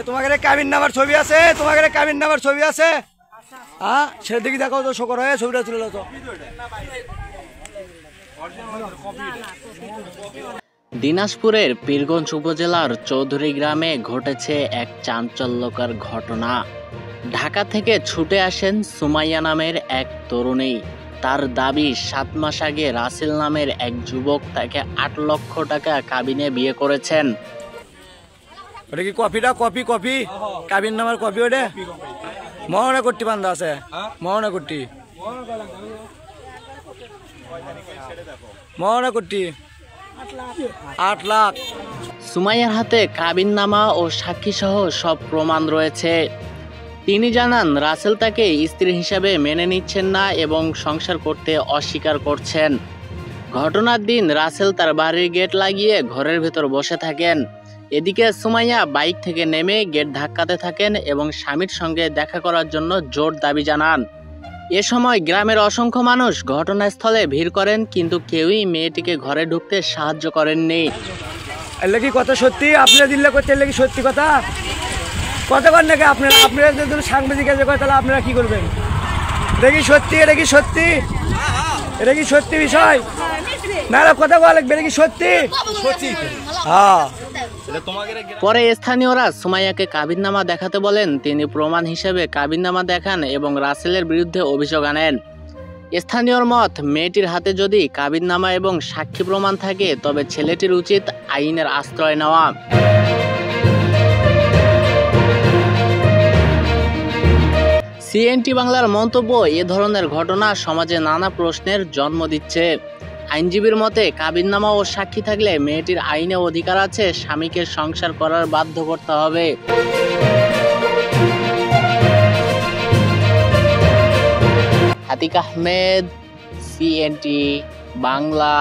তোমাদের কাবিন নামার ছবি আছে, তোমাদের কাবিন নামার ছবি আছে। হ্যাঁ, সেদিকে দেখো তো, শোকর হয়ে ছবিটা তুলে তো। দিনাজপুরের পীরগঞ্জ উপজেলার চৌধুরী গ্রামে ঘটেছে এক চাঞ্চল্যকর ঘটনা। ঢাকা থেকে ছুটে আসেন সুমাইয়া নামের এক তরুণী। তার দাবি 7 মাস আগে রাসেল নামের এক যুবক তাকে 8 লক্ষ টাকা কাবিনে বিয়ে করেছেন। ওটা কি কপিটা? কপি কাবিন নামার কপি ওটা মহনা করতে বান্ধা আছে, মহনা করতে 8 লাখ। সুমাইয়ার হাতে কাবিননামা ও সাক্ষী সহ সব প্রমাণ রয়েছে। তিনি জানান রাসেল তাকে স্ত্রী হিসাবে মেনে নিচ্ছেন না এবং সংসার করতে অস্বীকার করছেন। ঘটনার দিন রাসেল তার বাড়ির গেট লাগিয়ে ঘরের ভেতর বসে থাকেন। এদিকে সুমাইয়া বাইক থেকে নেমে গেট ধাক্কাতে থাকেন এবং স্বামীর সঙ্গে দেখা করার জন্য জোর দাবি জানান। এ সময় গ্রামের অসংখ্য মানুষ ঘটনাস্থলে ভিড় করেন, কিন্তু কেউই মেয়েটিকে ঘরে ঢুকতে সাহায্য করেননি। এলে কি কথা সত্যি? আপনারা দিল্লা করতে এলে কি সত্যি কথা? কতক্ষণ নাকি আপনারা যদি সাংবাদিক এসে কথা, তাহলে আপনারা কি করবেন? এটা কি সত্যি? এটা কি সত্যি? এটা কি সত্যি বিষয়? না কথা বলা লাগবে, এটা কি সত্যি? হ্যাঁ। পরে স্থানীয়রা সুমাইয়াকে কাবিননামা দেখাতে বলেন। তিনি প্রমাণ হিসেবে কাবিননামা দেখান এবং রাসেলের বিরুদ্ধে অভিযোগ আনেন। স্থানীয়র মত, মেয়েটির হাতে যদি কাবিননামা এবং সাক্ষী প্রমাণ থাকে তবে ছেলেটির উচিত আইনের আশ্রয় নেওয়া। সিএনটি বাংলার মন্তব্য, এ ধরনের ঘটনা সমাজে নানা প্রশ্নের জন্ম দিচ্ছে। আইনজীবীর মতে, কাবিননামা ও সাক্ষী থাকলে মেয়েটির আইনে অধিকার আছে, স্বামীকে সংসার করার বাধ্য করতে হবে। আতিক আহমেদ, সিএনটি বাংলা।